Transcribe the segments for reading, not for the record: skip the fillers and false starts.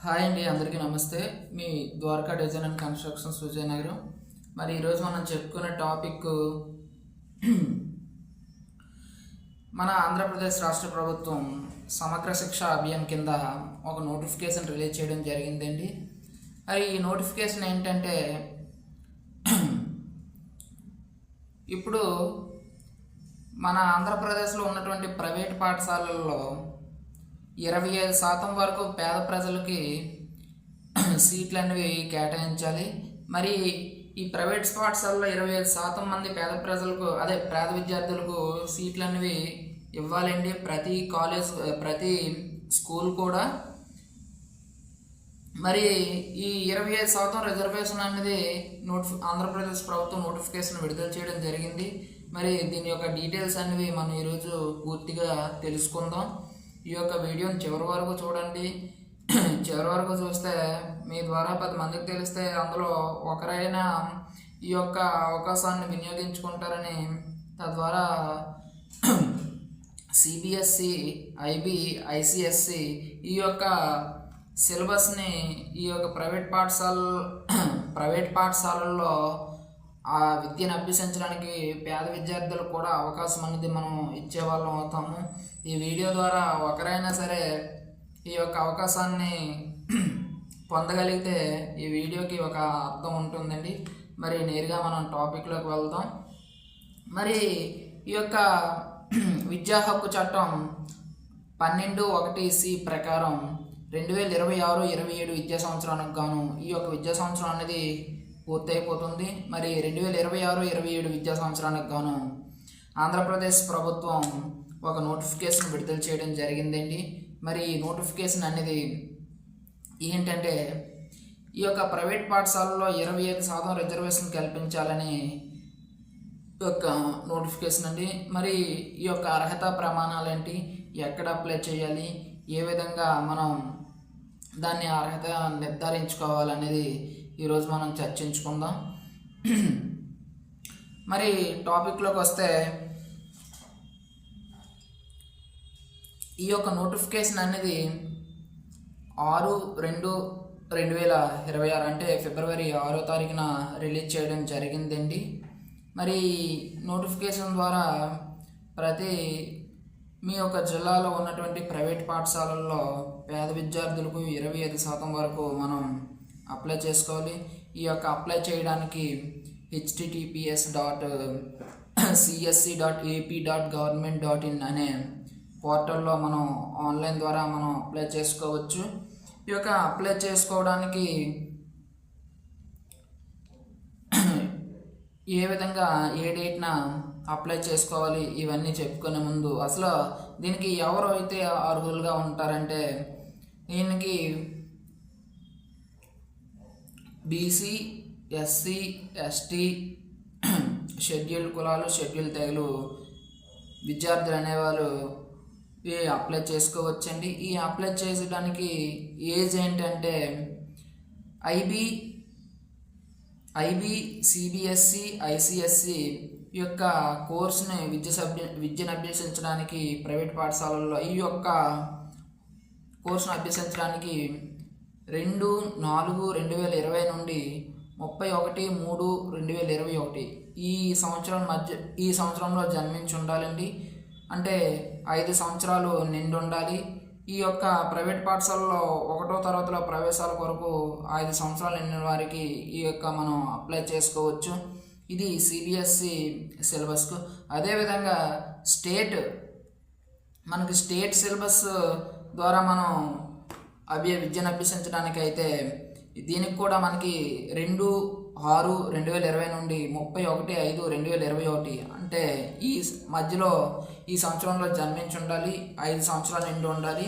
Hi అండి, అందరికీ నమస్తే. మీ Dwaraka design and constructions Vizianagaram. మరి ఈరోజు మనం చెప్పుకునే టాపిక్ మన ఆంధ్రప్రదేశ్ రాష్ట్ర ప్రభుత్వం సమగ్ర శిక్ష అభియాన్ కింద ఒక నోటిఫికేషన్ రిలీజ్ చేయడం జరిగిందండి. మరి ఈ నోటిఫికేషన్ ఏంటంటే ఇప్పుడు మన ఆంధ్రప్రదేశ్లో ఉన్నటువంటి ప్రైవేట్ పాఠశాలల్లో 25% వరకు పేద ప్రజలకి సీట్లు అనేవి కేటాయించాలి. మరి ఈ ప్రైవేట్ పాఠశాలలో 25% మంది పేద విద్యార్థులకు సీట్లు అనేవి ఇవ్వాలండి. ప్రతి కాలేజ్, ప్రతి స్కూల్ కూడా. మరి ఈ 25% రిజర్వేషన్ అనేది ఆంధ్రప్రదేశ్ ప్రభుత్వం నోటిఫికేషన్ విడుదల చేయడం జరిగింది. మరి దీని యొక్క డీటెయిల్స్ అనేవి మనం ఈరోజు పూర్తిగా తెలుసుకుందాం. ఈ యొక్క వీడియోని చివరి వరకు చూడండి. చివరి వరకు చూస్తే మీ ద్వారా 10 మందికి తెలిస్తే అందులో ఒకరైనా ఈ యొక్క అవకాశాన్ని వినియోగించుకుంటారని, తద్వారా సిబిఎస్సి, ఐబి, ఐసిఎస్సి ఈ యొక్క సిలబస్ని ఈ యొక్క ప్రైవేట్ పాఠశాలల్లో ఆ విద్యను అభ్యసించడానికి పేద విద్యార్థులకు కూడా అవకాశం అనేది మనం ఇచ్చేవాళ్ళం అవుతాము. ఈ వీడియో ద్వారా ఒకరైనా సరే ఈ యొక్క అవకాశాన్ని పొందగలిగితే ఈ వీడియోకి ఒక అర్థం ఉంటుందండి. మరి నేరుగా మనం టాపిక్లోకి వెళ్దాం. మరి ఈ యొక్క విద్యా హక్కు చట్టం 12(1)C ప్రకారం 2026-27 విద్యా సంవత్సరానికి గాను ఈ యొక్క విద్యా సంవత్సరం అనేది పూర్తయిపోతుంది. మరి 2026-27 విద్యా సంవత్సరానికి గాను ఆంధ్రప్రదేశ్ ప్రభుత్వం ఒక నోటిఫికేషన్ విడుదల చేయడం జరిగిందండి. మరి ఈ నోటిఫికేషన్ అనేది ఏంటంటే ఈ యొక్క ప్రైవేట్ పాఠశాలలో 25% రిజర్వేషన్ కల్పించాలని యొక్క నోటిఫికేషన్ అండి. మరి ఈ యొక్క అర్హత ప్రమాణాలు ఏంటి, ఎక్కడ అప్లై చేయాలి, ఏ విధంగా మనం దాన్ని అర్హత నిర్ధారించుకోవాలనేది ఈరోజు మనం చర్చించుకుందాం. మరి టాపిక్లోకి వస్తే ఈ యొక్క నోటిఫికేషన్ అనేది 6/2/2026 అంటే ఫిబ్రవరి 6వ తారీఖున రిలీజ్ చేయడం జరిగిందండి. మరి నోటిఫికేషన్ ద్వారా మీ యొక్క జిల్లాలో ఉన్నటువంటి ప్రైవేట్ పాఠశాలల్లో పేద విద్యార్థులకు 25% వరకు మనం అప్లై చేసుకోవాలి. ఈ యొక్క అప్లై చేయడానికి https://csc.ap.government.in అనే పోర్టల్లో మనం ఆన్లైన్ ద్వారా మనం అప్లై చేసుకోవచ్చు. ఈ యొక్క అప్లై చేసుకోవడానికి ఏ విధంగా ఏ డేట్న అప్లై చేసుకోవాలి ఇవన్నీ చెప్పుకునే ముందు అసలు దీనికి ఎవరు అయితే అర్హులుగా ఉంటారంటే దీనికి బీసీ, ఎస్సీ, ఎస్టీ, షెడ్యూల్డ్ కులాలు, షెడ్యూల్డ్ తెగలు విద్యార్థులు అనేవాళ్ళు అప్లై చేసుకోవచ్చండి. ఈ అప్లై చేసడానికి ఏజ్ ఏంటంటే ఐబీ, సిబిఎస్సి, ఐసిఎస్సి యొక్క కోర్సుని విద్యను అభ్యసించడానికి ప్రైవేట్ పాఠశాలల్లో ఈ యొక్క కోర్సును అభ్యసించడానికి 2/4/2020 నుండి 31/3/2021 ఈ సంవత్సరంలో జన్మించి ఉండాలండి. అంటే 5 సంవత్సరాలు నిండి ఉండాలి. ఈ యొక్క ప్రైవేట్ పాఠశాలలో 1వ తరగతిలో ప్రవేశాల కొరకు 5 సంవత్సరాలు నిండిన వారికి ఈ యొక్క మనం అప్లై చేసుకోవచ్చు. ఇది సిబిఎస్సి సిలబస్కు. అదేవిధంగా మనకి స్టేట్ సిలబస్ ద్వారా మనం విద్యను అభ్యసించడానికి అయితే దీనికి కూడా మనకి 2/6/2020 నుండి 31/5/2021 అంటే ఈ మధ్యలో ఈ సంవత్సరంలో జన్మించి ఉండాలి, 5 సంవత్సరాలు నిండి ఉండాలి.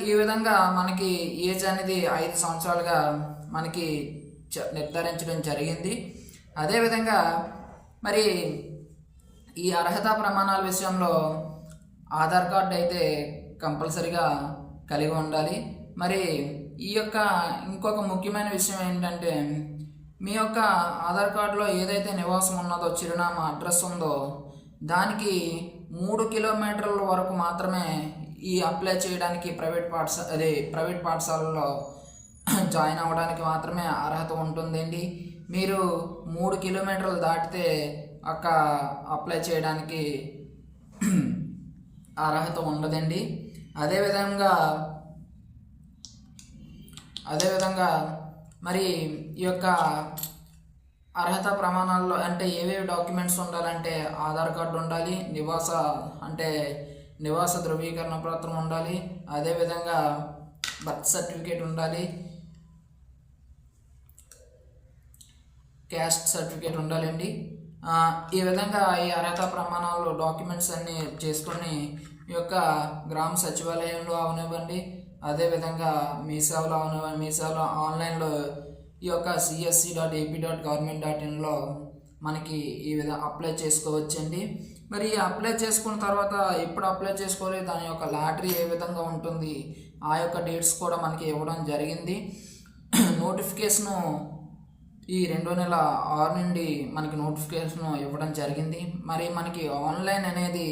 ఈ విధంగా మనకి ఏజ్ అనేది 5 సంవత్సరాలుగా మనకి నిర్ధారించడం జరిగింది. అదేవిధంగా మరి ఈ అర్హత ప్రమాణాల విషయంలో ఆధార్ కార్డు అయితే కంపల్సరీగా కలిగి ఉండాలి. మరి ఈ యొక్క ఇంకొక ముఖ్యమైన విషయం ఏంటంటే మీ యొక్క ఆధార్ కార్డులో ఏదైతే నివాసం ఉన్నదో, చిరునామా అడ్రస్ ఉందో దానికి 3 కిలోమీటర్ల వరకు మాత్రమే ఈ అప్లై చేయడానికి ప్రైవేట్ పాఠశాలలో జాయిన్ అవ్వడానికి మాత్రమే అర్హత ఉంటుందండి. మీరు 3 కిలోమీటర్లు దాటితే అప్లై చేయడానికి అర్హత ఉండదండి. అదేవిధంగా మరి ఈ యొక్క అర్హత ప్రమాణాల్లో అంటే ఏవేవి డాక్యుమెంట్స్ ఉండాలంటే ఆధార్ కార్డు ఉండాలి, నివాస ధృవీకరణ పత్రం ఉండాలి, అదేవిధంగా బర్త్ సర్టిఫికేట్ ఉండాలి, క్యాస్ట్ సర్టిఫికేట్ ఉండాలండి. ఈ విధంగా ఈ అర్హత ప్రమాణాలు డాక్యుమెంట్స్ అన్నీ చేసుకొని ఈ యొక్క గ్రామ సచివాలయంలో అవనివ్వండి, అదేవిధంగా మీ సేవలో ఆన్లైన్లో ఈ యొక్క csc.ap.government.in మనకి ఈ విధంగా అప్లై చేసుకోవచ్చండి. మరి అప్లై చేసుకున్న తర్వాత ఎప్పుడు అప్లై చేసుకోవాలి, దాని యొక్క లాటరీ ఏ విధంగా ఉంటుంది, ఆ యొక్క డేట్స్ కూడా మనకి ఇవ్వడం జరిగింది. నోటిఫికేషను ఈ 2006 నుండి మనకి నోటిఫికేషన్ ఇవ్వడం జరిగింది. మరి మనకి ఆన్లైన్ అనేది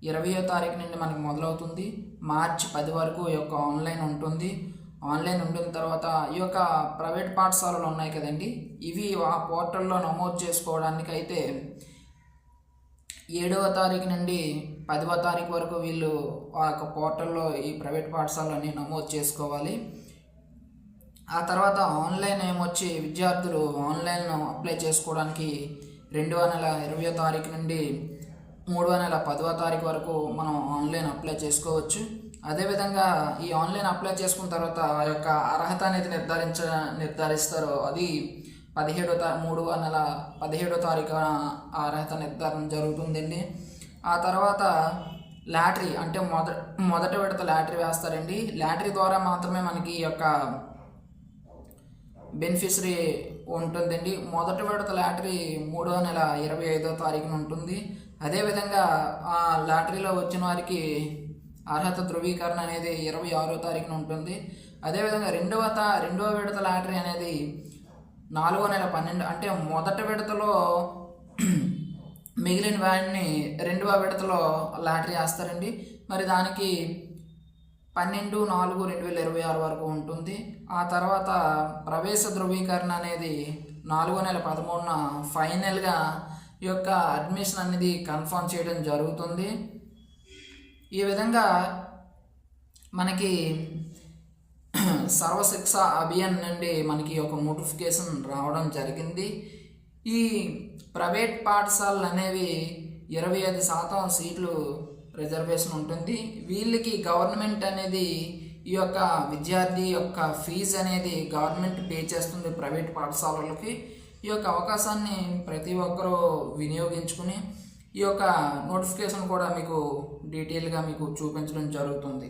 20వ తారీఖు నుండి మనకి మొదలవుతుంది. మార్చి 10 వరకు ఈ యొక్క ఆన్లైన్ ఉంటుంది. ఆన్లైన్ ఉండిన తర్వాత ఈ యొక్క ప్రైవేట్ పాఠశాలలు ఉన్నాయి కదండి, ఇవి ఆ పోర్టల్లో నమోదు చేసుకోవడానికి అయితే 7వ తారీఖు నుండి 10వ తారీఖు వరకు వీళ్ళు ఆ యొక్క పోర్టల్లో ఈ ప్రైవేట్ పాఠశాలని నమోదు చేసుకోవాలి. ఆ తర్వాత ఆన్లైన్ ఏమొచ్చి విద్యార్థులు ఆన్లైన్ అప్లై చేసుకోవడానికి 2వ నెల 20వ తారీఖు నుండి 3వ నెల 10వ తారీఖు వరకు మనం ఆన్లైన్ అప్లై చేసుకోవచ్చు. అదేవిధంగా ఈ ఆన్లైన్ అప్లై చేసుకున్న తర్వాత ఆ యొక్క అర్హత అనేది నిర్ధారిస్తారో అది 3వ నెల 17వ తారీఖున అర్హత నిర్ధారణ జరుగుతుందండి. ఆ తర్వాత లాటరీ అంటే మొదటి విడత లాటరీ వేస్తారండి. లాటరీ ద్వారా మాత్రమే మనకి ఈ యొక్క బెనిఫిషరీ ఉంటుందండి. మొదటి విడత లాటరీ 3వ నెల 25వ తారీఖున ఉంటుంది. అదేవిధంగా ఆ లాటరీలో వచ్చిన వారికి అర్హత ధృవీకరణ అనేది 26వ తారీఖున ఉంటుంది. అదేవిధంగా రెండవ విడత లాటరీ అనేది 4వ నెల 12 అంటే మొదటి విడతలో మిగిలిన వాడిని 2వ విడతలో లాటరీ వేస్తారండి. మరి దానికి 12/4/2026 వరకు ఉంటుంది. ఆ తర్వాత ప్రవేశ ధృవీకరణ అనేది 4వ నెల 13న ఫైనల్గా ఈ యొక్క అడ్మిషన్ అనేది కన్ఫర్మ్ చేయడం జరుగుతుంది. ఈ విధంగా మనకి సర్వశిక్ష అభియాన్ నుండి మనకి ఒక నోటిఫికేషన్ రావడం జరిగింది. ఈ ప్రైవేట్ పాఠశాలలు అనేవి 25% సీట్లు రిజర్వేషన్ ఉంటుంది. వీళ్ళకి గవర్నమెంట్ అనేది ఈ యొక్క విద్యార్థి యొక్క ఫీజు అనేది గవర్నమెంట్ పే చేస్తుంది ప్రైవేట్ పాఠశాలలకి. ఈ యొక్క అవకాశాన్ని ప్రతి ఒక్కరూ వినియోగించుకుని ఈ యొక్క నోటిఫికేషన్ కూడా మీకు డీటెయిల్గా మీకు చూపించడం జరుగుతుంది.